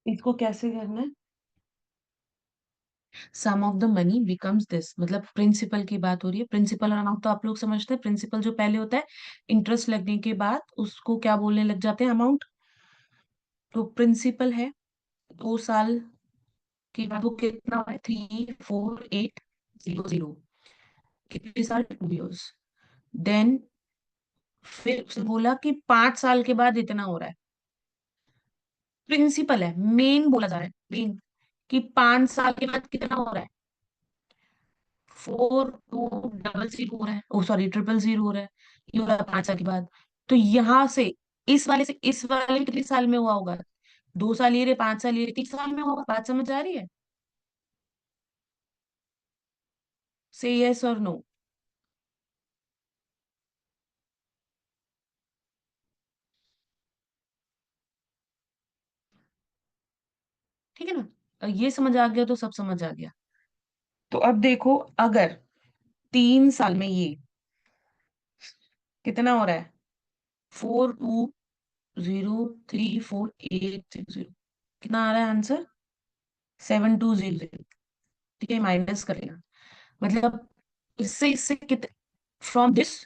इसको कैसे करना है? Sum of the money becomes this, मतलब प्रिंसिपल की बात हो रही है। प्रिंसिपल अमाउंट तो आप लोग समझते हैं, प्रिंसिपल जो पहले होता है इंटरेस्ट लगने के बाद उसको क्या बोलने लग जाते हैं, अमाउंट। तो प्रिंसिपल है 2 साल के बाद वो कितना है, 34800। कितने साल, 2 इयर्स। देन फिर उसने बोला कि 5 साल के बाद इतना हो रहा है। प्रिंसिपल है, मेन बोला जा रहा है, मेन, कि 5 साल के बाद कितना हो रहा है, 4200 हो रहा है, ओ सॉरी 000 हो रहा है। ये हो रहा है 5 साल के बाद। तो यहां से इस वाले कितने साल में हुआ होगा, 2 साल ये रहे, 5 साल ये रहे, 3 साल में होगा। बात समझ आ रही है? से यस और नो। ठीक है ना, ये समझ आ गया तो सब समझ आ गया। तो अब देखो, अगर 3 साल में ये कितना हो रहा है, 42034860, कितना आ रहा है आंसर, 7200। ठीक है, माइनस कर लेना। मतलब इससे इससे कित फ्रॉम दिस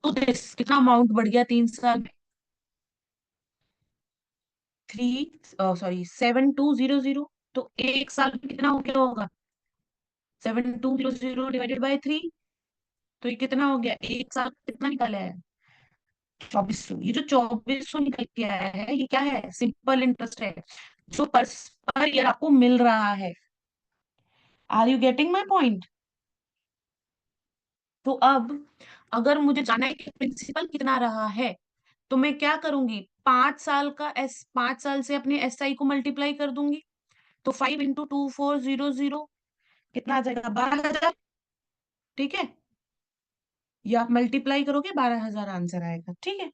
टू दिस कितना अमाउंट बढ़ गया 3 साल में, थ्री सॉरी 7200। तो एक साल में कितना हो गया होगा, 7200 डिवाइडेड बाय 3। तो ये कितना हो गया, एक साल में कितना निकाला है, 2400। ये जो 2400 निकल के आया है, ये क्या है, सिंपल इंटरेस्ट है, जो पर ईयर आपको मिल रहा है। Are you getting my point? तो अब अगर मुझे जाना है कि प्रिंसिपल कितना रहा है, तो मैं क्या करूंगी, 5 साल से अपने एस आई को मल्टीप्लाई कर दूंगी। तो 5 इंटू 2400, कितना आ जाएगा, 12,000। ठीक है, या आप मल्टीप्लाई करोगे, 12,000 आंसर आएगा। ठीक है।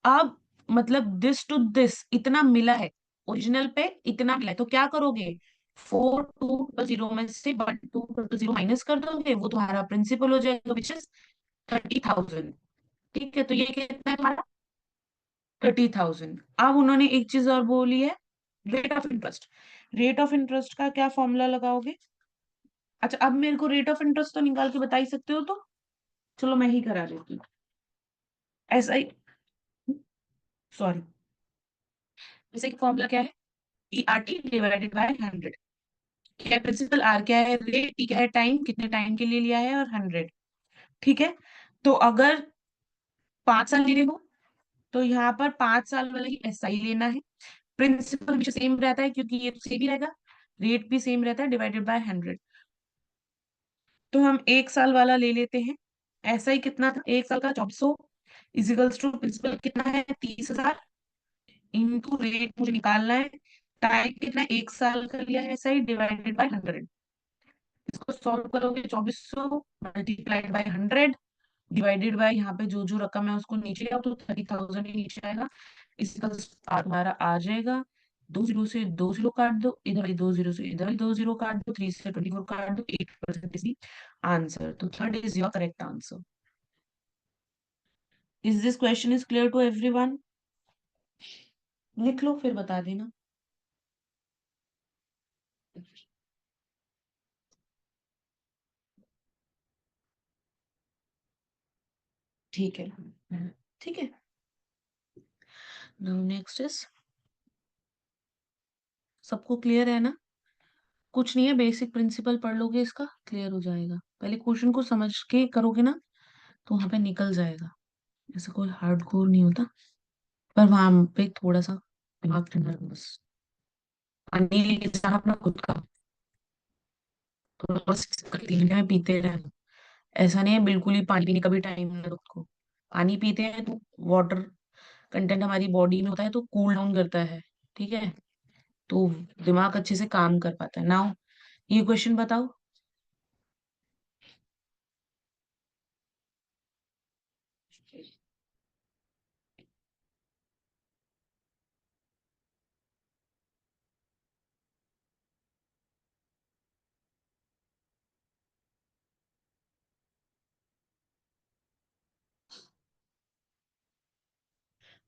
अब मतलब दिस टू दिस इतना मिला है, ओरिजिनल पे इतना मिला है, तो क्या करोगे, 4200 में से 1200 माइनस कर दोगे, वो तुम्हारा प्रिंसिपल हो जाएगा, विच इज 30,000। ठीक है, तो ये कितना है तुम्हारा, 30,000। अब उन्होंने एक चीज और बोली है, rate of interest. Rate of interest का क्या फॉर्मूला लगाओगे? अच्छा, अब मेरे को रेट ऑफ इंटरेस्ट तो निकाल के बता ही सकते हो, तो चलो मैं ही करा देती हूँ। ऐसा ही, सॉरी, जैसे कि फॉर्मूला क्या है, E R T divided by 100। क्या है प्रिंसिपल, आर क्या है, रेट, टी क्या है, टाइम, कितने टाइम के लिए लिया है, और 100। ठीक है। तो अगर 5 साल ले रहे हो, तो यहाँ पर 5 साल वाला ही एस आई लेना है। प्रिंसिपल हमेशा सेम रहता है, क्योंकि ये सेम ही रहेगा, रेट भी सेम रहता है, डिवाइडेड बाय 100। तो हम 1 साल वाला ले लेते हैं। ऐसा ही कितना था, 1 साल का 2400, इजिकल्स टू प्रिंसिपल कितना है, 30,000, इंटू रेट मुझे निकालना है। टाइम कितना है, 1 साल का लिया है, ऐसा ही डिवाइडेड बाय 100। इसको सॉल्व करोगे, 2400 मल्टीप्लाइड बाय 100 डिवाइडेड बाय, यहाँ पे जो जो रकम है उसको नीचे ले आओ, तो 30,000 ही नीचे आएगा। इसका तुम्हारा आ जाएगा, 2 जीरो से 2 जीरो काट दो, इधर वाली 2 जीरो से इधर वाली 2 जीरो काट दो, 3 से 24 काट दो, 8% इज आंसर। तो third is your correct answer. Is this question is clear to everyone? लिख लो फिर बता देना। ठीक है, ठीक है। नाउ नेक्स्ट इज, सबको क्लियर है ना? कुछ नहीं है, बेसिक प्रिंसिपल पढ़ लोगे, इसका क्लियर हो जाएगा। पहले क्वेश्चन को समझ के करोगे ना, तो वहां पे निकल जाएगा। ऐसा कोई हार्ड कोर नहीं होता, पर वहां पे थोड़ा सा दिमाग ठंडा रखो बस। पानी लेके जाना अपना खुद का, थोड़ा बस पतीले में पीते रहना। ऐसा नहीं है बिल्कुल ही पानी पीने का भी टाइम ना खुद को। पानी पीते हैं तो वाटर कंटेंट हमारी बॉडी में होता है, तो कूल डाउन करता है। ठीक है, तो दिमाग अच्छे से काम कर पाता है। नाउ ये क्वेश्चन बताओ।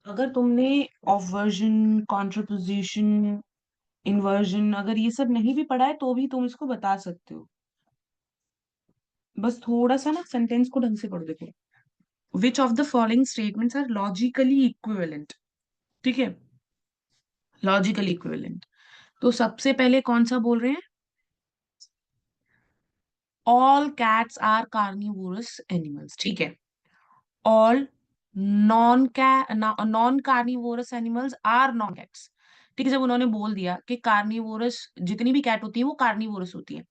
अगर तुमने ऑब्वर्जन, कॉन्ट्रपोजिशन, इन्वर्जन, अगर ये सब नहीं भी पढ़ा है तो भी तुम इसको बता सकते हो। बस थोड़ा सा ना सेंटेंस को ढंग से पढ़ो। देखो, which of the following statements are logically equivalent. ठीक है, लॉजिकली इक्विवेलेंट। तो सबसे पहले कौन सा बोल रहे हैं? All cats are carnivorous animals. ठीक है, all non carnivorous animals are non cats. ठीक है, जब उन्होंने बोल दिया कि कार्निवोरस जितनी भी कैट होती है वो कार्निवोरस होती है,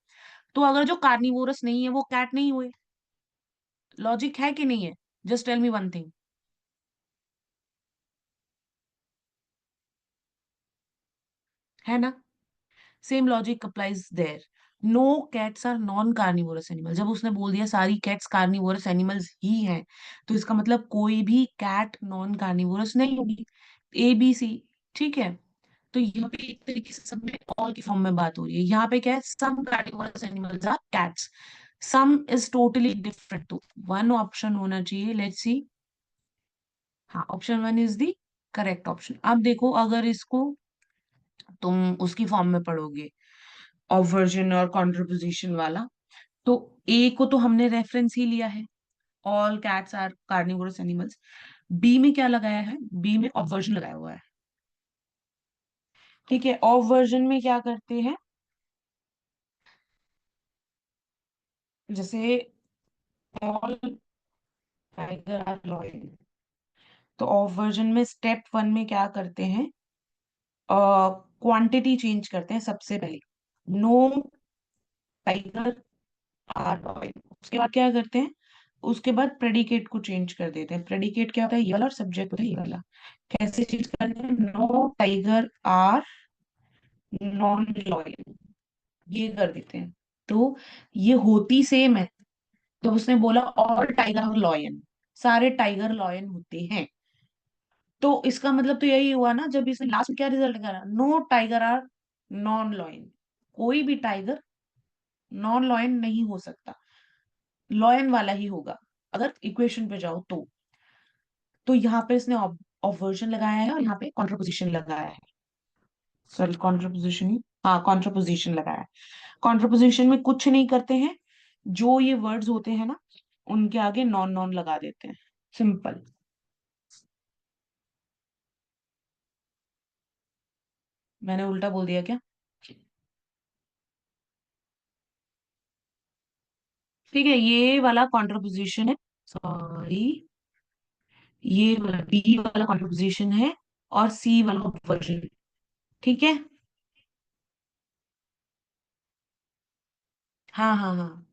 तो अगर जो कार्निवोरस नहीं है वो कैट नहीं हुए। लॉजिक है कि नहीं है? Just tell me one thing. है ना? Same logic applies there. No cats are non carnivorous animal. जब उसने बोल दिया सारी कैट्स कार्निवोरस एनिमल्स ही हैं, तो इसका मतलब कोई भी कैट नॉन कार्निवोरस नहीं होगी। A B C. ठीक है, तो यहाँ पे एक तरीके से सब में ऑल की फॉर्म में बात हो रही है। यहाँ पे क्या है? Some carnivorous animals are cats, some is totally different. तो वन ऑप्शन होना चाहिए। Let's see. हाँ, option one is the correct option. अब देखो, अगर इसको तुम उसकी फॉर्म में पढ़ोगे, ऑब्वर्जन और कॉन्ट्रपोजिशन वाला, तो ए को तो हमने रेफरेंस ही लिया है, all cats are carnivorous animals. B में क्या लगाया है? बी में ऑब्वर्जन लगाया हुआ है। ठीक है, ऑब्वर्जन में क्या करते हैं? जैसे ऑल टाइगर आर लॉयल, तो ऑब्वर्जन में स्टेप वन में क्या करते हैं? क्वांटिटी चेंज करते हैं सबसे पहले। No tiger are loyal. उसके बाद क्या करते हैं? उसके बाद प्रेडिकेट को चेंज कर देते हैं। प्रेडिकेट क्या होता है? ये वाला। और सब्जेक्ट होता है ये वाला। कैसे चेंज करते हैं? No tiger are non loyal, ये कर देते हैं। तो ये होती सेम है। तो उसने बोला ऑल टाइगर लॉयन, सारे टाइगर लॉयन होते हैं। तो इसका मतलब तो यही हुआ ना, जब इसने लास्ट में क्या रिजल्ट करा? No tiger are non lion. कोई भी टाइगर नॉन लॉयन नहीं हो सकता, लॉयन वाला ही होगा अगर इक्वेशन पे जाओ तो। तो यहाँ पे इसने ऑब्वर्जन लगाया है और यहाँ पे कॉन्ट्रपोजिशन लगाया है। सॉरी, कॉन्ट्रपोजिशन, हाँ कॉन्ट्रपोजिशन लगाया है। कॉन्ट्रपोजिशन में कुछ नहीं करते हैं, जो ये वर्ड्स होते हैं ना उनके आगे नॉन नॉन लगा देते हैं। सिंपल। मैंने उल्टा बोल दिया क्या? ठीक है, ये वाला कॉन्ट्रपोजिशन है। सॉरी, ये वाला बी वाला कॉन्ट्रपोजिशन है और सी वाला वर्जन। ठीक है। हाँ हाँ हाँ,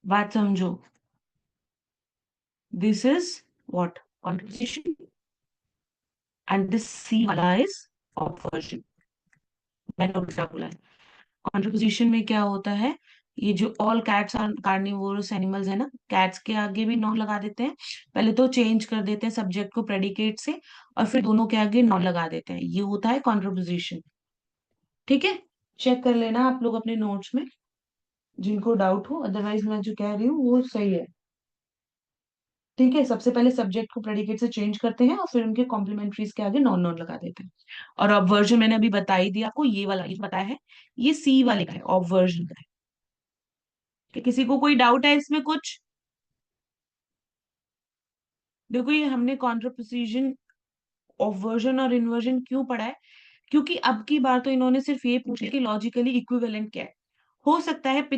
बात समझो। This is what? Contraposition, and this C वाला इज ऑब्वर्जन। मैंने उल्टा बोला है। कॉन्ट्रपोजिशन में क्या होता है? ये जो all cats are carnivorous animals है ना, कैट्स के आगे भी नॉन लगा देते हैं। पहले तो चेंज कर देते हैं सब्जेक्ट को प्रेडिकेट से, और फिर दोनों के आगे नॉन लगा देते हैं। ये होता है कॉन्ट्रपोजिशन। ठीक है, चेक कर लेना आप लोग अपने नोट्स में, जिनको डाउट हो। अदरवाइज मैं जो कह रही हूँ वो सही है। ठीक है, सबसे पहले सब्जेक्ट को प्रेडिकेट से चेंज करते हैं और फिर उनके कॉम्प्लीमेंट्रीज के आगे नॉन नॉन लगा देते हैं। और ऑब्वर्जन मैंने अभी बता ही दिया आपको, ये वाला ये बताया है, ये सी वाले का है, ऑब्वर्जन का है। कि किसी को कोई डाउट है इसमें कुछ? देखो, ये हमने कॉन्ट्रपोजिशन, ऑब्वर्जन और इन्वर्जन क्यों पढ़ा है? क्योंकि अब की बार तो इन्होंने सिर्फ ये पूछा कि लॉजिकली इक्विवेलेंट क्या है। हो सकता है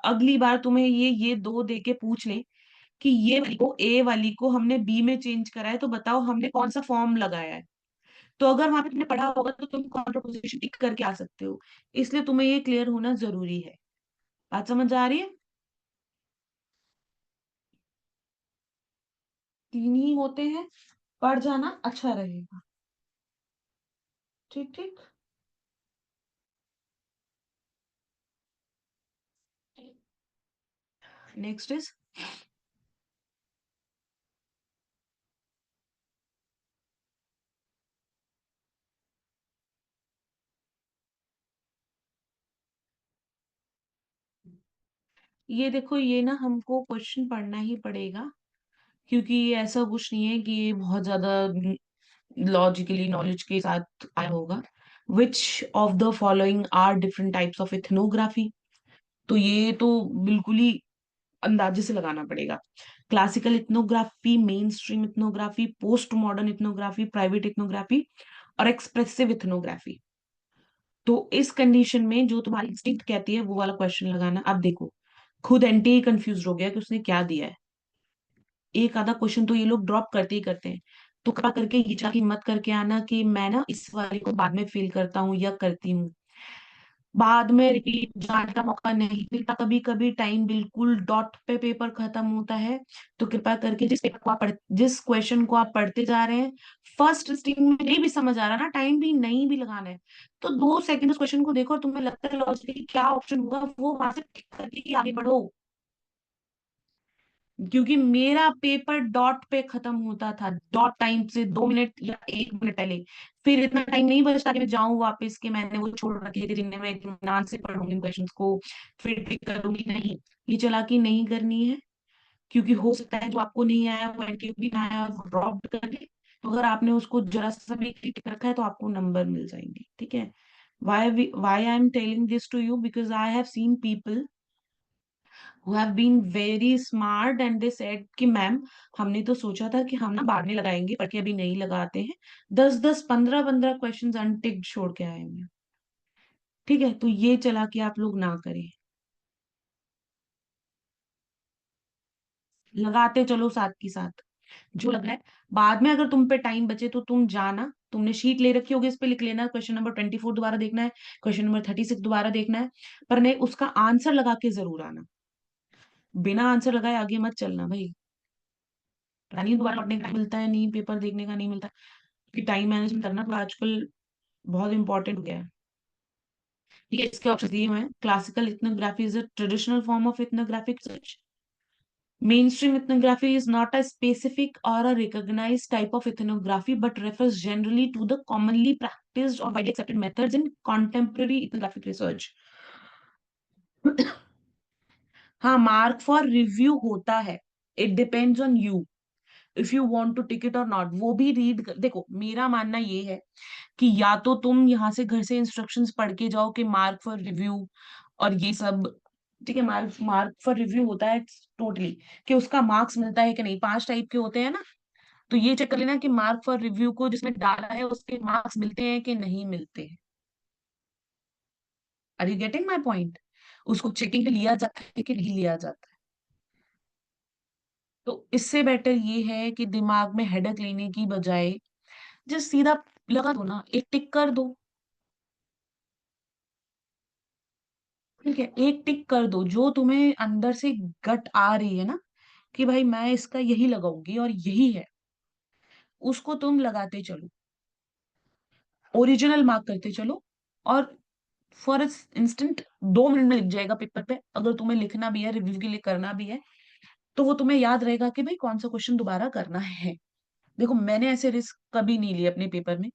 अगली बार तुम्हें ये दो दे के पूछ ले कि ये वाली को, ए वाली को हमने बी में चेंज करा है, तो बताओ हमने कौन सा फॉर्म लगाया है। तो अगर वहां पे तुमने पढ़ा होगा तो तुम कॉन्ट्रपोजिशन टिक करके आ सकते हो। इसलिए तुम्हें ये क्लियर होना जरूरी है। बात समझ आ रही है? तीन ही होते हैं, पढ़ जाना अच्छा रहेगा। ठीक ठीक। नेक्स्ट इज, ये देखो, ये ना हमको क्वेश्चन पढ़ना ही पड़ेगा, क्योंकि ये ऐसा कुछ नहीं है कि ये बहुत ज्यादा लॉजिकली नॉलेज के साथ आया होगा। Which of the following are different types of ethnography. तो ये तो बिल्कुल ही अंदाजे से लगाना पड़ेगा। Classical ethnography, main stream ethnography, post modern ethnography, private ethnography और एक्सप्रेसिव इथनोग्राफी। तो इस कंडीशन में जो तुम्हारी इंस्टिंक्ट कहती है वो वाला क्वेश्चन लगाना। अब देखो, खुद एंटी कंफ्यूज हो गया कि उसने क्या दिया है। एक आधा क्वेश्चन तो ये लोग ड्रॉप करते ही करते हैं। तो कृपा करके ये चाहे मत करके आना कि मैं ना इस वाले को बाद में फिल करता हूँ या करती हूँ। बाद में रिपीट जाने का मौका नहीं मिलता। कभी कभी टाइम बिल्कुल डॉट पे पेपर खत्म होता है। तो कृपा करके जिस क्वेश्चन को आप पढ़ते जा रहे हैं, फर्स्ट स्टेज में नहीं भी समझ आ रहा ना, टाइम भी नहीं भी लगाना है, तो 2 सेकंड उस क्वेश्चन को देखो और तुम्हें लगता है लॉजिकली क्या ऑप्शन होगा, वो वहां से टिक करके ही आगे बढ़ो। क्योंकि मेरा पेपर डॉट पे खत्म होता था, डॉट टाइम से 2 मिनट या 1 मिनट पहले। फिर इतना टाइम नहीं बचता कि मैं जाऊं वापस के मैंने वो छोड़ रखे थे जिनमें मैं इत्मीनान से पढ़ूंगी क्वेश्चंस को, फिर टिक करूंगी। नहीं, ये चालाकी नहीं करनी है। क्योंकि हो सकता है जो आपको नहीं आया वो एनटीए भी ना आया और ड्रॉप कर दे। तो अगर आपने उसको जरा सा भी टिक रखा है तो आपको नंबर मिल जाएंगे, ठीक है। Why I am telling this to you, because I have seen people who have been very smart and they said कि मैम, हमने तो सोचा था कि हम ना बाद में लगाएंगे पर कि अभी नहीं लगाते हैं। 10 10 15 15 क्वेश्चन अनटिक्ड छोड़ के आए हैं। ठीक है, तो ये चला कि आप लोग ना करें, लगाते चलो साथ की साथ जो लग रहा है। बाद में अगर तुम पे टाइम बचे तो तुम जाना, तुमने शीट ले रखी होगी, इस पे लिख लेना क्वेश्चन नंबर 24 दोबारा देखना है, क्वेश्चन नंबर 36 दोबारा देखना है। पर नहीं, उसका आंसर लगा के जरूर आना। बिना आंसर लगाए आगे मत चलना भाई। पता नहीं दोबारा लौटने का मिलता है नहीं, पेपर देखने का नहीं मिलता। कि टाइम मैनेजमेंट करना तो आजकल बहुत इंपॉर्टेंट हो गया है। ठीक है, इसके ऑप्शन दिए हुए हैं। Classical ethnography is a traditional form of ethnographic research. Mainstream ethnography is not a specific or a recognized type of ethnography, but refers generally to the commonly practiced or widely accepted methods in contemporary ethnographic research. हाँ, mark for review होता है। It depends on you if you want to tick it और not. वो भी read देखो, मेरा मानना ये है कि या तो तुम यहाँ से घर से इंस्ट्रक्शंस पढ़ के जाओ कि मार्क फॉर रिव्यू और ये सब। ठीक है, मार्क मार्क फॉर रिव्यू होता है टोटली कि उसका मार्क्स मिलता है कि नहीं। 5 टाइप के होते हैं ना, तो ये चेक कर लेना कि मार्क फॉर रिव्यू को जिसमें डाला है उसके मार्क्स मिलते हैं कि नहीं मिलते हैं। Are you getting my point? उसको चेकिंग पे लिया जाता है कि नहीं लिया जाता है। तो इससे बेटर ये है कि दिमाग में हेडक लेने की बजाय जस्ट सीधा लगा दो ना, एक टिक कर दो। ठीक है, एक टिक कर दो जो तुम्हें अंदर से गट आ रही है ना कि भाई मैं इसका यही लगाऊंगी और यही है, उसको तुम लगाते चलो, ओरिजिनल मार्क करते चलो। और फॉर इंस्टेंट 2 मिनट में लिख जाएगा पेपर पे। अगर तुम्हें लिखना भी है, रिव्यू के लिए करना भी है, तो वो तुम्हें याद रहेगा कि भाई कौन सा क्वेश्चन दोबारा करना है। देखो, मैंने ऐसे रिस्क कभी नहीं लिए अपने पेपर में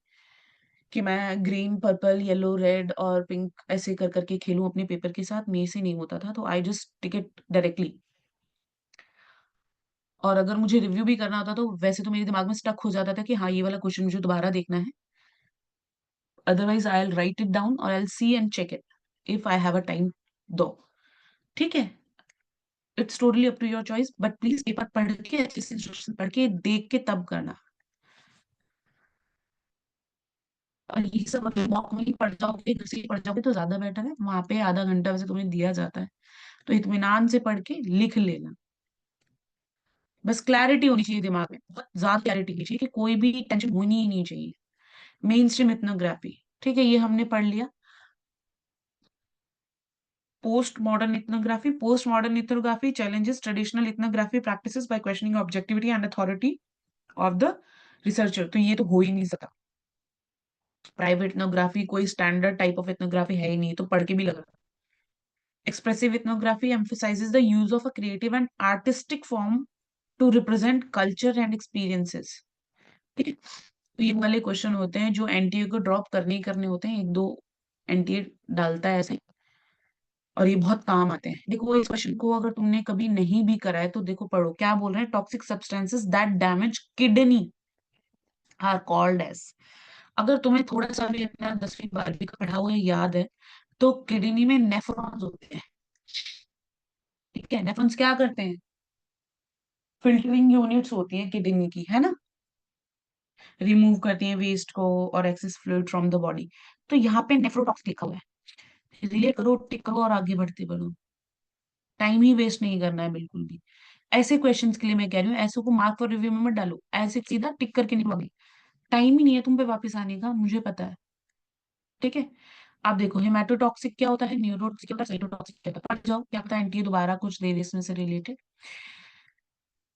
कि मैं ग्रीन पर्पल येलो रेड और पिंक ऐसे कर करके खेलूं अपने पेपर के साथ। मेरे से नहीं होता था, तो आई जस्ट टिक डायरेक्टली। और अगर मुझे रिव्यू भी करना होता तो वैसे तो मेरे दिमाग में स्टक हो जाता था कि हाँ ये वाला क्वेश्चन मुझे दोबारा देखना है। Otherwise I will write it down और I will see and check it if I have a time दो। ठीक है, it's totally up to your choice, but please paper पढ़ के अच्छे से इंस्ट्रक्शन पढ़ के देख के तब करना। और ये सब अगर मॉक में ही पढ़ जाओगे, घर से ही पढ़ जाओगे तो ज्यादा बेटर है। वहां पे आधा घंटा वैसे तुम्हें दिया जाता है, तो इत्मीनान से पढ़ के लिख लेना। बस क्लैरिटी होनी चाहिए दिमाग में, बहुत ज्यादा क्लैरिटी होनी चाहिए कि कोई भी टेंशन होनी ही नहीं चाहिए। मेन स्ट्रीम इथनोग्राफी, ठीक है, ये हमने पढ़ लिया। Post modern ethnography challenges traditional ethnography practices by questioning objectivity and authority of the researcher। तो ये तो हो ही नहीं सकता। प्राइवेट इथनोग्राफी कोई स्टैंडर्ड टाइप ऑफ इथनोग्राफी है ही नहीं, तो पढ़ के भी लगा। Expressive ethnography emphasizes the use of a creative and artistic form to represent culture and experiences। ठीक है, तो ये वाले क्वेश्चन होते हैं जो एनटीए को ड्रॉप करने ही करने होते हैं। 1 2 एनटीए डालता है ऐसे, और ये बहुत काम आते हैं। देखो, इस क्वेश्चन को अगर तुमने कभी नहीं भी करा है तो देखो, पढ़ो क्या बोल रहे हैं। Toxic substances that damage kidney are called as. अगर तुम्हें थोड़ा सा भी अपना 10वीं 12वीं का पढ़ा हुआ याद है, तो किडनी में नेफ्रॉन्स होते हैं। ठीक है, नेफ्रॉन्स क्या करते हैं? फिल्टरिंग यूनिट्स होती है किडनी की, है ना, रिमूव करती है वेस्ट को और access fluid from the body. तो यहाँ पे नेफ्रोटॉक्स लिखा हुआ है, रिले करो, टिक करो और आगे बढ़ते बढ़ो। टाइम ही वेस्ट नहीं करना है बिल्कुल भी। ऐसे क्वेश्चंस के लिए मैं कह रही हूँ, ऐसे को मार्क फॉर रिव्यू में मत डालो, ऐसे सीधा टिक करके निकलोगे। टाइम ही नहीं है तुम पे वापस आने का, मुझे पता है। ठीक है, अब देखो हेमाटोटॉक्सिक क्या होता है, न्यूरोटॉक्सिक क्या होता है, साइटोटॉक्सिक क्या होता है, पढ़ जाओ, क्या पता एंटी दोबारा कुछ दे दे इसमें से related.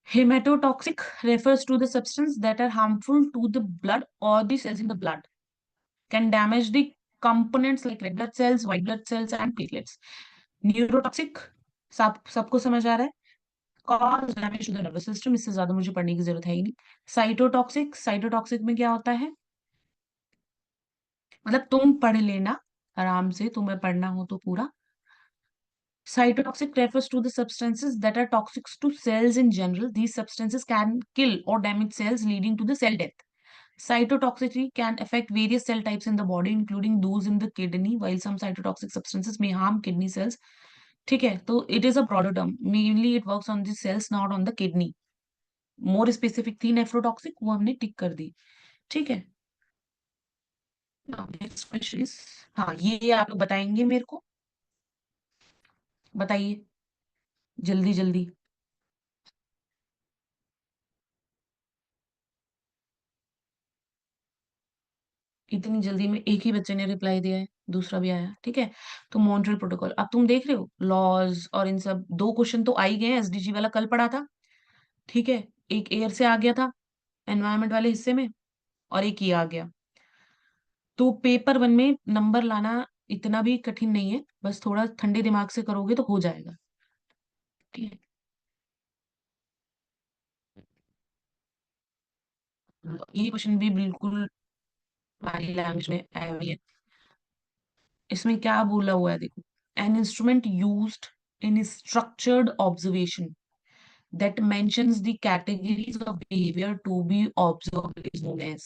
हेमाटोटॉक्सिक refers to the substance that are harmful to the blood or the cells in the blood, can damage the components like red blood cells, white blood cells and platelets. Neurotoxic सबको समझ आ रहा है, cause damage to the nervous system, इससे ज्यादा मुझे पढ़ने की जरूरत है ही नहीं। साइटोटॉक्सिक, साइटोटॉक्सिक में क्या होता है, मतलब तुम पढ़ लेना आराम से, तुम्हें पढ़ना हो तो पूरा। Cytotoxic refers to the substances that are toxic to cells in general. These substances can kill or damage cells, leading to the cell death. Cytotoxicity can affect various cell types in the body, including those in the kidney, while some cytotoxic substances may harm kidney cells. ठीक है, तो it is a broader term. Mainly it works on the cells, not on the kidney. More specific थी nephrotoxic, वो हमने टिक कर दी। ठीक है, next question is, हाँ ये आप लोग बताएंगे मेरे को, बताइए जल्दी जल्दी। इतनी जल्दी में एक ही बच्चे ने रिप्लाई दिया है, दूसरा भी आया। ठीक है, तो मॉन्ट्रियल प्रोटोकॉल, अब तुम देख रहे हो लॉज और इन सब, दो क्वेश्चन तो आ ही गए हैं, एसडीजी वाला कल पढ़ा था। ठीक है, एक एयर से आ गया था एनवायरमेंट वाले हिस्से में, और एक ये आ गया। तो पेपर वन में नंबर लाना इतना भी कठिन नहीं है, बस थोड़ा ठंडे दिमाग से करोगे तो हो जाएगा। ठीक है, ये क्वेश्चन भी बिल्कुल हमारी लैंग्वेज में आया हुआ है। इसमें क्या बोला हुआ है देखो, N instrument used in structured observation that mentions the categories of behavior to be observed is known as।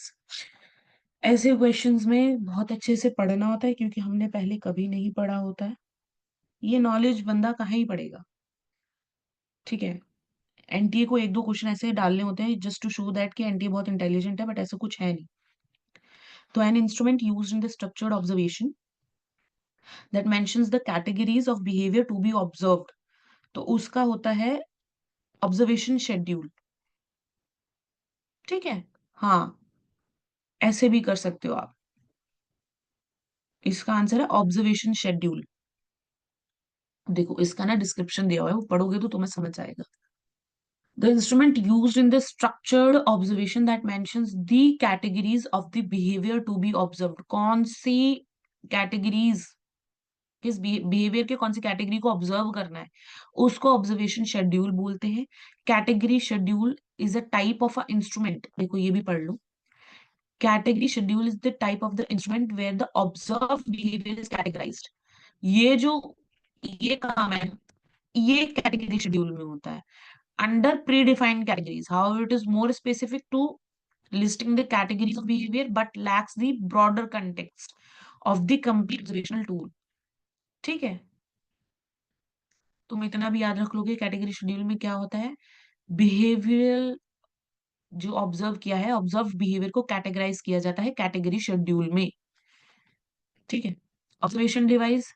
ऐसे क्वेश्चंस में बहुत अच्छे से पढ़ना होता है, क्योंकि हमने पहले कभी नहीं पढ़ा होता है, ये नॉलेज बंदा कहाँ ही पढ़ेगा। ठीक है, एनटीए को एक दो क्वेश्चन ऐसे डालने होते हैं जस्ट टू शो दैट कि एनटीए बहुत इंटेलिजेंट है, बट ऐसा कुछ है नहीं। तो an instrument used in the structured observation that mentions the categories of behaviour to be observed, तो उसका होता है ऑब्जर्वेशन शेड्यूल। ठीक है, हाँ ऐसे भी कर सकते हो आप, इसका आंसर है ऑब्जर्वेशन शेड्यूल। देखो इसका ना डिस्क्रिप्शन दिया हुआ है, वो पढ़ोगे तो तुम्हें समझ आएगा। The instrument used in the structured observation that mentions the categories of the behavior to be observed। कौन सी कैटेगरीज, किस बिहेवियर के कौन सी कैटेगरी को ऑब्जर्व करना है, उसको ऑब्जर्वेशन शेड्यूल बोलते हैं। Category schedule is a type of a instrument, देखो ये भी पढ़ लो। Category schedule is the type of the instrument where the observe behaviour is categorised. ये जो ये काम है, ये कैटेगरी शेड्यूल में होता है under predefined categories. However, it is more specific to listing the categories of behavior but lacks the broader context of the complete observational tool। ठीक है, तुम इतना भी याद रख लोगे कैटेगरी शेड्यूल में क्या होता है, बिहेवियरल जो ऑब्जर्व किया है, ऑब्जर्व बिहेवियर को कैटेगराइज किया जाता है कैटेगरी शेड्यूल में। ठीक है, observation device,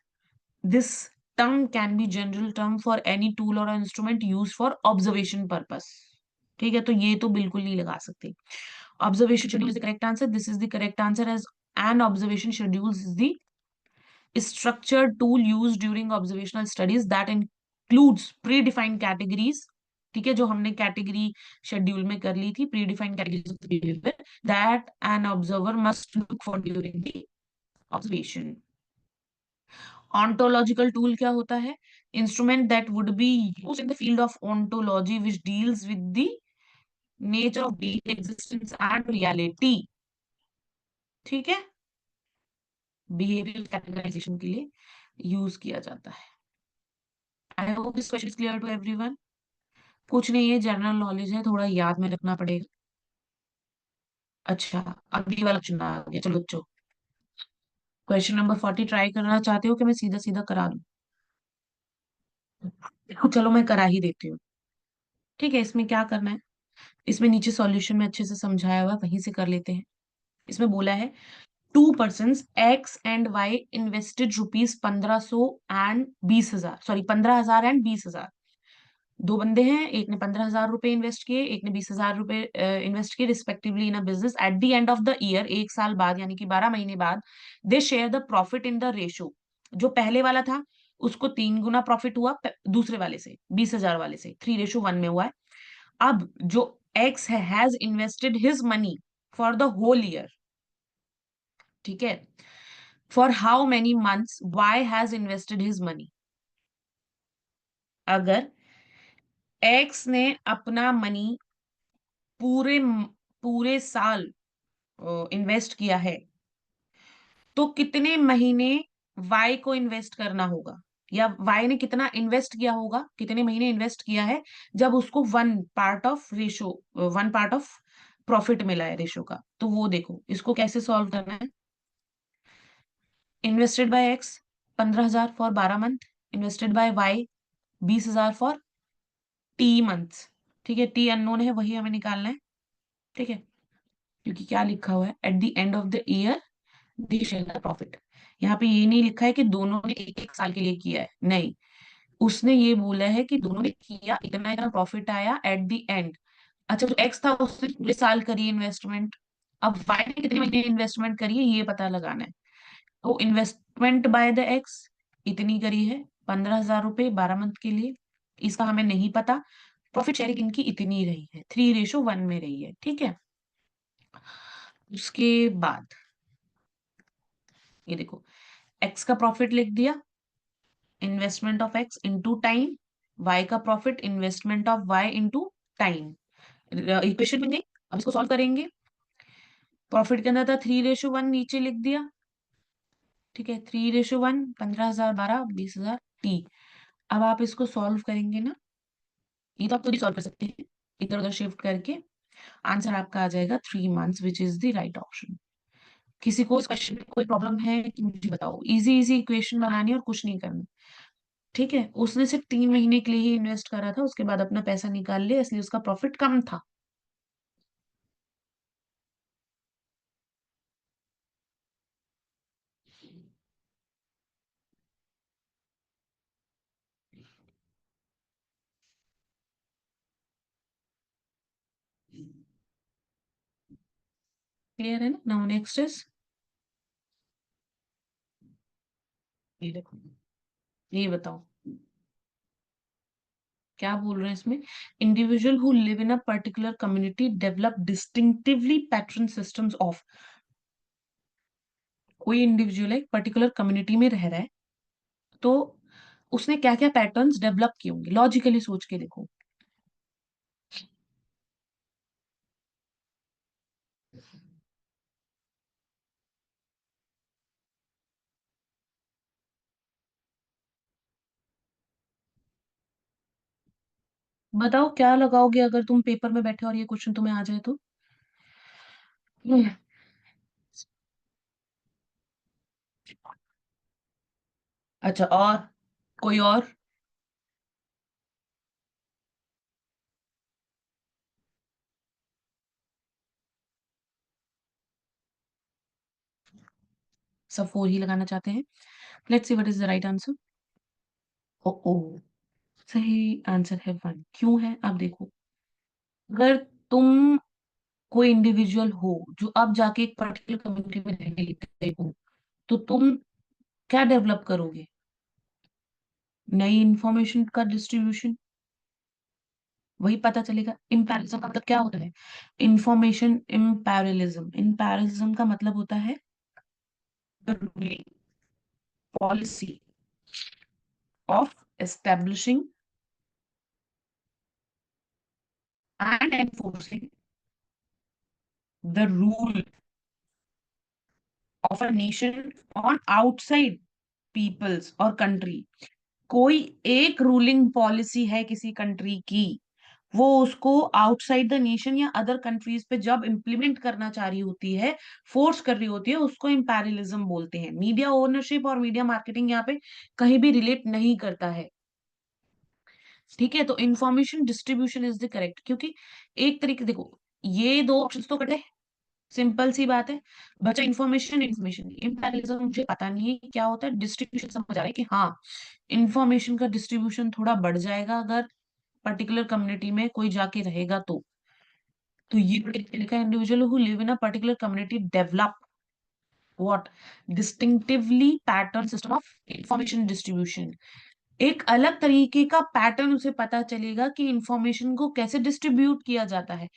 this term can be general term for any tool और instrument use for observation purpose. ठीक है, तो ये तो बिल्कुल नहीं लगा सकते। Observation schedule is the correct answer. This is the correct answer, as an observation schedule is the structured tool used during observational studies that includes predefined categories। ठीक है, जो हमने कैटेगरी शेड्यूल में कर ली थी, predefined categories of behaviour that an observer must look for during the observation. Ontological tool क्या होता है, instrument that would be used in the field of ontology which deals with the nature of being, existence and reality। ठीक है, behaviour categorisation के लिए use किया जाता है। I hope this question is clear to everyone. कुछ नहीं है, जनरल नॉलेज है, थोड़ा याद में रखना पड़ेगा। अच्छा, अब ये वाला चुना आ गया। चलो बच्चों, क्वेश्चन नंबर 40 ट्राई करना चाहते हो कि मैं सीधा सीधा करा दूं? चलो मैं करा ही देती हूँ। ठीक है, इसमें क्या करना है, इसमें नीचे सॉल्यूशन में अच्छे से समझाया हुआ है, वहीं से कर लेते हैं। इसमें बोला है 2 person X and Y invested rupees 1500 and 20,000, sorry 15,000 and 20,000। दो बंदे हैं, एक ने 15,000 रुपए इन्वेस्ट किए, एक ने 20,000 रुपए इन्वेस्ट किए respectively in a business. At the end of the year, एक साल बाद यानी कि 12 महीने बाद, they share the profit in the ratio. जो पहले वाला था उसको 3 गुना प्रॉफिट हुआ दूसरे वाले से, 20,000 वाले से, 3:1 में हुआ है। अब जो एक्स है has invested his money for the whole year. ठीक है, for how many months Y has invested his money. अगर एक्स ने अपना मनी पूरे पूरे साल इन्वेस्ट किया है, तो कितने महीने वाई को इन्वेस्ट करना होगा, या वाई ने कितना इन्वेस्ट किया होगा, कितने महीने इन्वेस्ट किया है जब उसको 1 पार्ट ऑफ प्रॉफिट मिला है रेशो का। तो वो देखो, इसको कैसे सॉल्व करना है। Invested by X 15,000 for 12 month, invested by Y 20,000 for T months. ठीक है, टी अननोन है, वही हमें निकालना है। ठीक है, क्योंकि क्या लिखा हुआ है, eight the end of the year they share the profit. यहाँ पे ये नहीं लिखा है कि दोनों ने एक एक साल के लिए किया है, नहीं। उसने ये बोला है कि दोनों ने किया, इतना इतना प्रॉफिट आया एट द एंड। अच्छा, जो एक्स था उसने पूरे साल करी इन्वेस्टमेंट, अब वाई ने कितने महीने इन्वेस्टमेंट करी है ये पता लगाना है। तो इन्वेस्टमेंट बाय द एक्स इतनी करी है, 15,000 रुपए 12 मंथ के लिए, इसका हमें नहीं पता। प्रॉफिट शेयरिंग इनकी इतनी रही है, 3:1 में रही है। ठीक है, उसके बाद ये देखो, एक्स का प्रॉफिट लिख दिया, investment of X into time, Y का profit investment of Y into time. Equation बन गई। अब इसको सॉल्व करेंगे। प्रॉफिट के अंदर था 3:1, नीचे लिख दिया। ठीक है, 3:1, 15,000 12, 20,000 टी। अब आप इसको सॉल्व करेंगे ना, ये तो आप खुद ही सॉल्व कर सकते हैं, इधर उधर शिफ्ट करके आंसर आपका आ जाएगा 3 months, which is the right option. किसी को इस क्वेश्चन में कोई प्रॉब्लम है कि मुझे बताओ। इजी इजी इक्वेशन बनानी है और कुछ नहीं करना। ठीक है, उसने सिर्फ 3 महीने के लिए ही इन्वेस्ट करा था, उसके बाद अपना पैसा निकाल लिया, इसलिए उसका प्रॉफिट कम था। क्लियर है ना? नाउ नेक्स्ट इज, ये देखो, ये बताओ क्या बोल रहे हैं इसमें। Individual who live in a particular community develop distinctively pattern systems of. कोई इंडिविजुअल है पर्टिकुलर कम्युनिटी में रह रहा है, तो उसने क्या क्या पैटर्न्स डेवलप किए होंगे, लॉजिकली सोच के देखो। बताओ क्या लगाओगे अगर तुम पेपर में बैठे और ये क्वेश्चन तुम्हें आ जाए तो। हम्म, अच्छा, और कोई और? सब 4 ही लगाना चाहते हैं। Let's see what is the right answer. ओ ओ, सही आंसर है 1। क्यों है आप देखो, अगर तुम कोई इंडिविजुअल हो जो अब जाके एक पर्टिकुलर कम्युनिटी में रहने लग गए हो, तो तुम क्या डेवलप करोगे? नई इंफॉर्मेशन का डिस्ट्रीब्यूशन, वही पता चलेगा। इम्पेरिज्म का मतलब क्या होता है? इंफॉर्मेशन इम्पेरिज्म, इम्पेरिज्म का मतलब होता है policy of establishing and enforcing the rule of a nation on outside peoples और कंट्री। कोई एक रूलिंग पॉलिसी है किसी कंट्री की, वो उसको आउटसाइड द नेशन या अदर कंट्रीज पे जब इम्प्लीमेंट करना चाह रही होती है, फोर्स कर रही होती है, उसको इम्पेरियलिज्म बोलते हैं। मीडिया ओनरशिप और मीडिया मार्केटिंग यहाँ पे कहीं भी रिलेट नहीं करता है। ठीक है, तो information distribution is the correct, क्योंकि एक तरीके देखो, ये दो ऑप्शन तो कटे, सिंपल सी बात है। बचा इंफॉर्मेशन, इंफॉर्मेशन इम्पेरियलिज्म मुझे पता नहीं है क्या होता है, डिस्ट्रीब्यूशन समझ आ रहा है कि हाँ, इंफॉर्मेशन का डिस्ट्रीब्यूशन थोड़ा बढ़ जाएगा अगर पर्टिकुलर कम्युनिटी में कोई जाके रहेगा तो ये लिखा है, individual who live in a particular community develop what distinctively pattern system of information distribution. एक अलग तरीके का पैटर्न उसे पता चलेगा कि इंफॉर्मेशन को कैसे डिस्ट्रीब्यूट किया जाता है,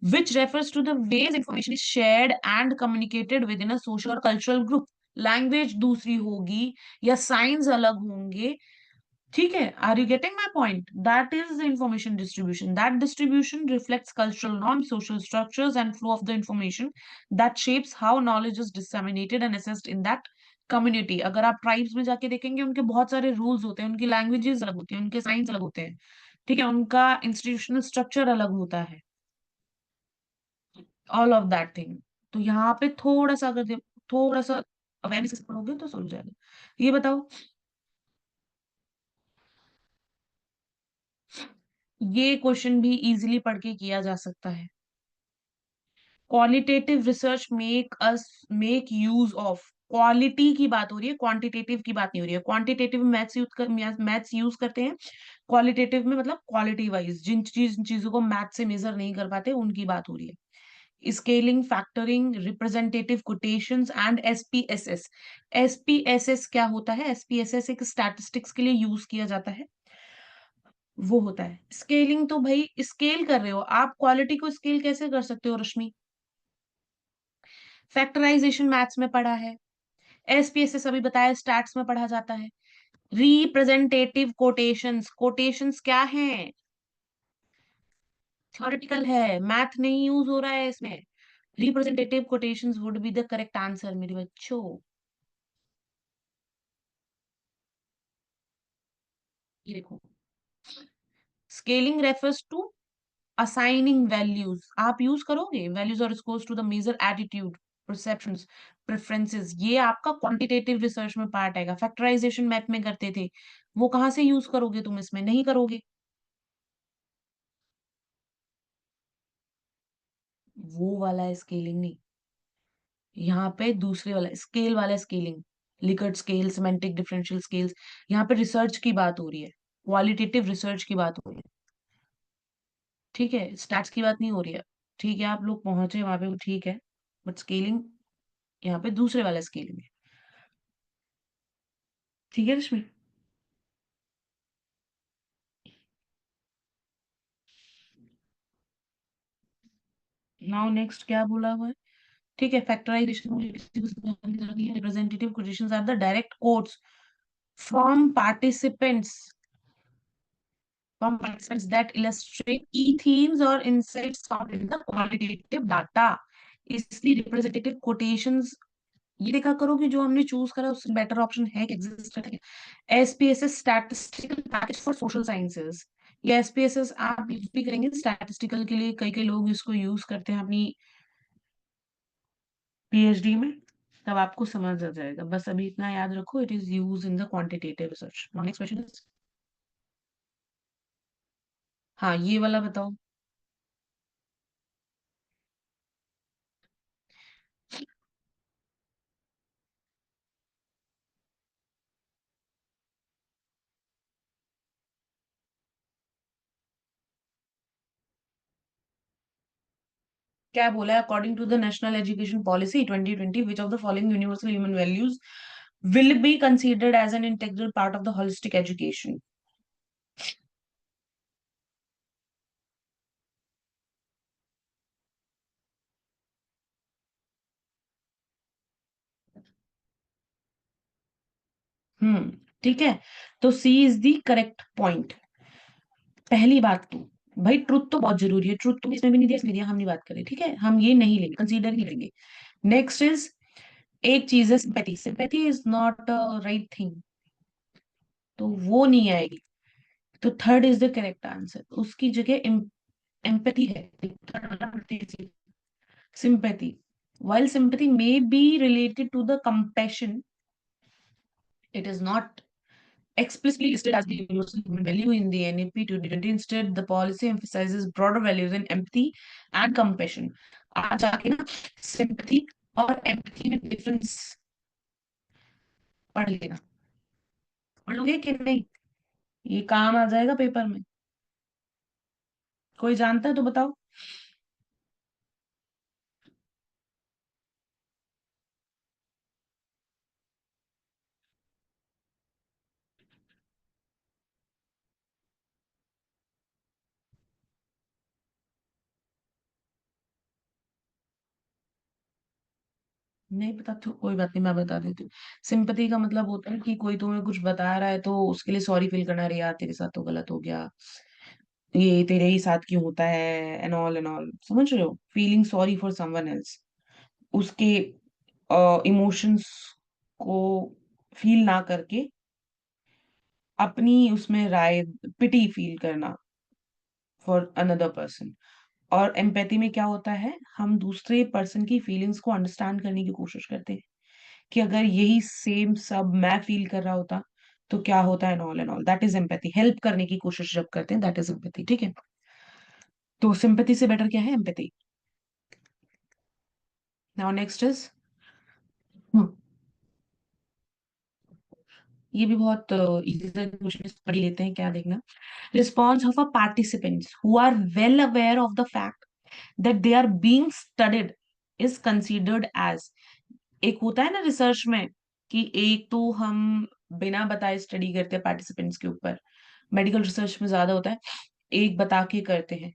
which refers to the ways information is shared and communicated within a social or cultural group। Language दूसरी होगी या साइंस अलग होंगे, ठीक है। Are you getting my point? That is the information distribution. That distribution reflects cultural norms, social structures and flow of the information that shapes how knowledge is disseminated and assessed in that community. अगर आप tribes में जाके देखेंगे, उनके बहुत सारे rules होते हैं, उनकी लैंग्वेजेस अलग होती हैं, उनके साइंस अलग होते हैं, ठीक है, उनका इंस्टीट्यूशनल स्ट्रक्चर अलग होता है, ऑल ऑफ दैट थिंग। तो यहाँ पे थोड़ा सा अगर थोड़ा सा अवेयरनेस पढ़ोगे तो समझ जाएगा। ये बताओ, ये क्वेश्चन भी इजीली पढ़ के किया जा सकता है। Qualitative research make use of, quality की बात हो रही है, क्वांटिटेटिव की बात नहीं हो रही है। क्वांटिटेटिव में मैथ्स यूज करते हैं, क्वालिटेटिव में मतलब क्वालिटी वाइज जिन चीजों को मैथ से मेजर नहीं कर पाते उनकी बात हो रही है। Scaling, factoring, representative quotations and SPSS. SPSS क्या होता है? एसपीएसएस एक स्टैटिस्टिक्स के लिए यूज किया जाता है, वो होता है। स्केलिंग तो भाई स्केल कर रहे हो आप, क्वालिटी को स्केल कैसे कर सकते हो रश्मि? फैक्टराइजेशन मैथ्स में पढ़ा है, एसपीएसएस अभी बताया स्टैट्स में पढ़ा जाता है। रिप्रेजेंटेटिव कोटेशंस, कोटेशंस क्या है? थ्योरेटिकल है, मैथ नहीं यूज हो रहा है इसमें। Representative quotations would be the correct answer मेरे बच्चों। ये देखो, scaling refers to assigning values, आप यूज करोगे वैल्यूज और scores to the measure attitude, perceptions, preferences, ये आपका क्वांटिटेटिव रिसर्च में पार्ट आएगा। फैक्टराइजेशन मैथ में करते थे, वो कहाँ से यूज करोगे तुम? इसमें नहीं करोगे। वो वाला स्केलिंग नहीं, यहाँ पे दूसरे वाला स्केल वाला scaling, Likert scale, semantic differential scales. यहाँ पे रिसर्च की बात हो रही है, क्वालिटेटिव रिसर्च की बात हो रही है, ठीक है, स्टैट्स की बात नहीं हो रही है। ठीक है, आप लोग पहुंचे वहां पे, वो ठीक है, बट स्केलिंग यहाँ पे दूसरे वाला स्केलिंग है। ठीक है रश्मि? नाउ नेक्स्ट क्या बोला हुआ है? ठीक है, factorization representative questions are the direct quotes from participants that illustrate key themes or insights found in the quantitative data। इसलिए रिप्रेजेंटेटिव कोटेशंस ये देखा करो कि जो हमने चूज करा उससे बेटर ऑप्शन है कि एग्जिस्ट करता है। SPSS statistical package for social sciences, ये एसपीएसएस आप यूज भी करेंगे स्टैटिस्टिकल के लिए, कई कई लोग इसको यूज करते हैं अपनी पीएचडी में, तब आपको समझ आ जाएगा। बस अभी इतना याद रखो, it is use in the quantitative research. Next question is, हाँ ये वाला बताओ। क्या बोला है? According to the national education policy 2020 which of the following universal human values will be considered as an integral part of the holistic education। ठीक है, तो सी इज द करेक्ट पॉइंट। पहली बात तो भाई ट्रुथ तो बहुत जरूरी है, ट्रुथ तो इसमें भी नहीं दिया, इसमें दिया, हम नहीं बात करें, ठीक है, हम ये नहीं लेंगे, कंसीडर ही लेंगे। नेक्स्ट इज, एक चीज है sympathy, sympathy is not a right thing, तो वो नहीं आएगी। तो third is the correct answer, उसकी जगह एम्पैथी है, sympathy. While sympathy may be related to the compassion, it is not explicitly listed as the universal human value in the NAP 2020. Instead, the policy emphasizes broader values in empathy and compassion. आज जाके ना sympathy और empathy में difference पढ़ लेना, पढ़ोगे कि नहीं? ये काम आ जाएगा पेपर में। कोई जानता है तो बताओ। नहीं पता तो कोई बात नहीं, मैं बता देती हूँ। सिंपैथी का मतलब होता है कि कोई तुम्हें कुछ बता रहा है तो उसके लिए सॉरी फील करना, अरे यार तेरे साथ तो गलत हो गया, ये तेरे ही साथ क्यों होता है, एंड ऑल, समझ रहे हो? Feeling sorry for someone else, उसके इमोशंस को फील ना करके अपनी उसमें राय, पिटी फील करना फॉर अनदर पर्सन। और एम्पैथी में क्या होता है, हम दूसरे पर्सन की फीलिंग्स को अंडरस्टैंड करने की कोशिश करते हैं कि अगर यही सेम सब मैं फील कर रहा होता तो क्या होता है, and all, that is empathy. Help करने की कोशिश जब करते हैं, दैट इज एम्पैथी, ठीक है? तो सिंपैथी से बेटर क्या है, एम्पैथी। नाउ नेक्स्ट इज, ये भी बहुत इजी सा क्वेश्चन, पढ़ लेते हैं, क्या देखना। Response of a participants who are well aware of the fact that they are being studied is considered as. एक होता है ना रिसर्च में कि एक तो हम बिना बताए स्टडी करते हैं पार्टिसिपेंट्स के ऊपर, मेडिकल रिसर्च में ज्यादा होता है, एक बता के करते हैं।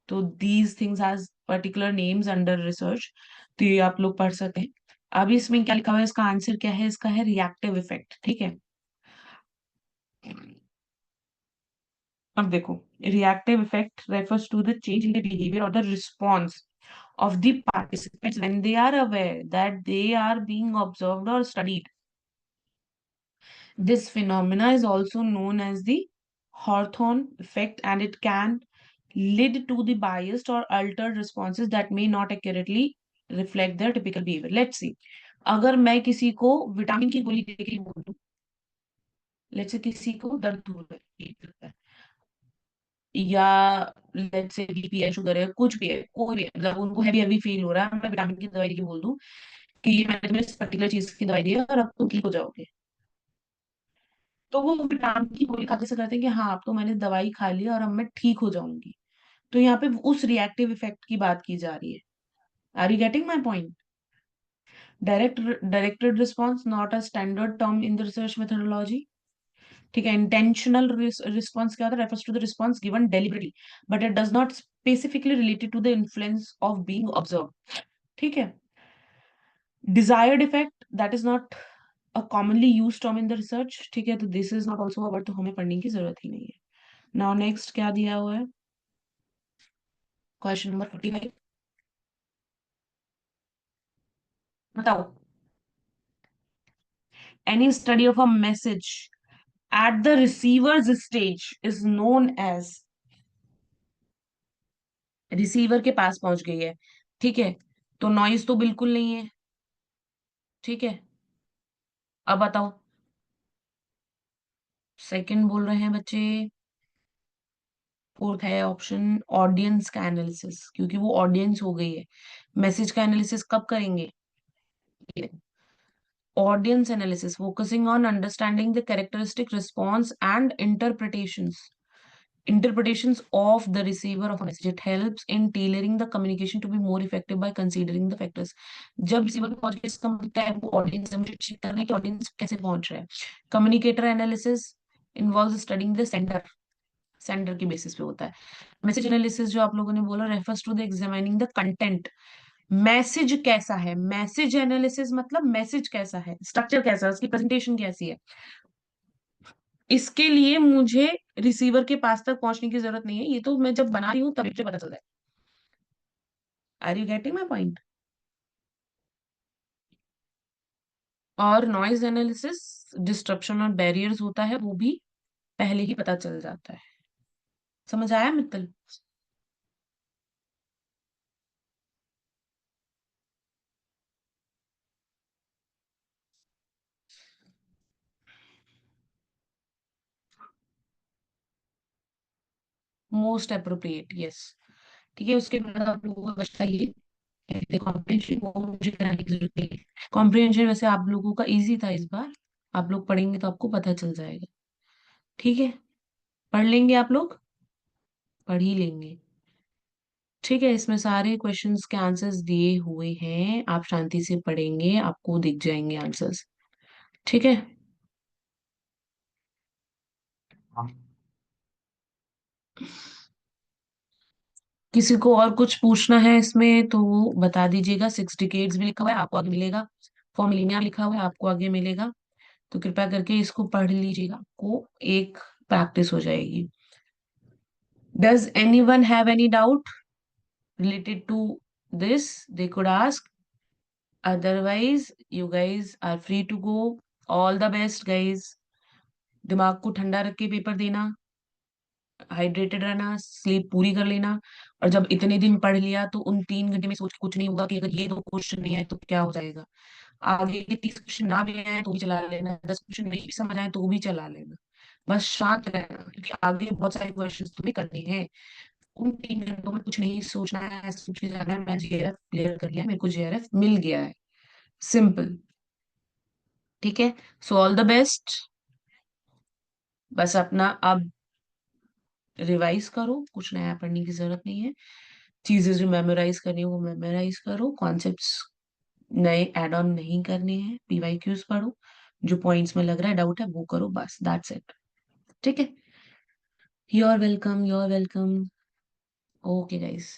तो these things has particular names under research, तो ये आप लोग पढ़ सकते हैं। अभी इसमें क्या लिखा हुआ है, इसका आंसर क्या है, इसका है रिएक्टिव इफेक्ट, ठीक है? अब देखो, reactive effect refers to the change in the behaviour और the response of the participants when they are aware that they are being observed or studied. This phenomena is also known as the Hawthorne effect, and it can lead to the biased or altered responses that may not accurately reflect their typical behavior. Let's see, अगर मैं किसी को vitamin की गोली दे के बोल दूं, let's say किसी को दर्द हो रहा है, या लेट्स से बीपी है, शुगर है, कुछ भी है, कोई भी है, मतलब उनको हैवी हैवी फील हो रहा है, मैं विटामिन की दवाई देके बोल दूं कि ये मैंने तुम्हें इस पर्टिकुलर चीज की दवाई दी है और अब तुम ठीक हो जाओगे, तो वो विटामिन की गोली खाते से करते हैं कि हाँ अब तो मैंने दवाई खा ली और अब मैं ठीक हो जाऊंगी। तो यहाँ पे उस रिएक्टिव इफेक्ट की बात की जा रही है। Are you getting my point? Direct directed response not a standard term in the research methodology, ठीक है? इंटेंशनल रिस्पॉन्स क्या होता है, refers to the response given deliberately but it does not specifically related to the influence of being observe, ठीक है? Desired effect that is not a commonly use term in the research, ठीक है? तो this is not also our, तो हमें पढ़ने की जरूरत ही नहीं है। नाउ नेक्स्ट क्या दिया हुआ है, क्वेश्चन नंबर 45, बताओ। Any study of a message at the receivers stage is known as, receiver के पास पहुंच गई है, ठीक है? तो नॉइज तो बिल्कुल नहीं है, ठीक है? अब बताओ, सेकंड बोल रहे हैं बच्चे, फोर्थ है ऑप्शन ऑडियंस का एनालिसिस, क्योंकि वो ऑडियंस हो गई है। मैसेज का एनालिसिस कब करेंगे? Audience analysis focusing on understanding the characteristic response and interpretations of the receiver of a message. It helps in tailoring the communication to be more effective by considering the factors. जब receiver पे पहुंच गया, इसका मतलब है वो audience है, मुझे चेक करना है कि ऑडियंस कैसे पहुंच रहा है। Communicator analysis involve studying the sender, sender की बेसिस पे होता है। मैसेज एनालिसिस जो आप लोगों ने बोला refers to the examining the content, message कैसा है, मैसेज एनालिसिस मतलब मैसेज कैसा है, स्ट्रक्चर कैसा है, उसकी प्रेजेंटेशन कैसी है। इसके लिए मुझे रिसीवर के पास तक पहुंचने की जरूरत नहीं है, ये तो मैं जब बना रही हूँ तभी मुझे पता चलता है। Are you getting my point? और नॉइज एनालिसिस, डिस्ट्रप्शन और बैरियर्स होता है, वो भी पहले ही पता चल जाता है। समझ आया मित्तल? Most appropriate, yes. ठीक है, उसके बाद आप लोगों का बचता ये कॉम्प्रिहेंशन, वो मुझे कराने की जरूरत नहीं है। कॉम्प्रिहेंशन वैसे आप लोगों का इजी था इस बार, आप लोग पढ़ेंगे तो आपको पता चल जाएगा। ठीक है, पढ़ लेंगे आप लोग, पढ़ ही लेंगे। ठीक है, इसमें सारे क्वेश्चंस के आंसर्स दिए हुए हैं, आप शांति से पढ़ेंगे, आपको दिख जाएंगे आंसर्स। ठीक है। किसी को और कुछ पूछना है इसमें तो वो बता दीजिएगा। 6 डिकेड्स भी लिखा हुआ है, आपको आगे मिलेगा। 4 मिलीनिया लिखा हुआ है, आपको आगे मिलेगा। तो कृपया करके इसको पढ़ लीजिएगा, आपको एक प्रैक्टिस हो जाएगी। Does anyone have any doubt related to this? They could ask, otherwise you guys are free to go. All the best guys. दिमाग को ठंडा रख के पेपर देना, हाइड्रेटेड रहना, स्लीप पूरी कर लेना। और जब इतने दिन पढ़ लिया तो उन 3 घंटे में सोच के कुछ नहीं होगा कि अगर ये 2 क्वेश्चन नहीं आए तो क्या हो जाएगा। आगे के 30 क्वेश्चन ना भी आए तो भी चला लेना, 10 क्वेश्चन नहीं भी समझ आए तो भी चला लेना। बस शांत रहना, क्योंकि आगे बहुत सारे क्वेश्चन तुम्हें करने हैं। उन 3 घंटों में कुछ नहीं सोचना है, ऐसा सोच के जाना है मैं जेआरएफ क्लियर कर लिया, मेरे को जेआरएफ मिल गया है। सिंपल। ठीक है, सो ऑल द बेस्ट। बस अपना अब रिवाइज करो, कुछ नया पढ़ने की जरूरत नहीं है। चीजें जो मेमोराइज करनी है वो मेमोराइज करो, कॉन्सेप्ट्स नए एड ऑन नहीं करने हैं, पीवाईक्यूज पढ़ो, जो पॉइंट्स में लग रहा है डाउट है वो करो, बस दैट्स इट। ठीक है, you are welcome, you are welcome. Okay guys.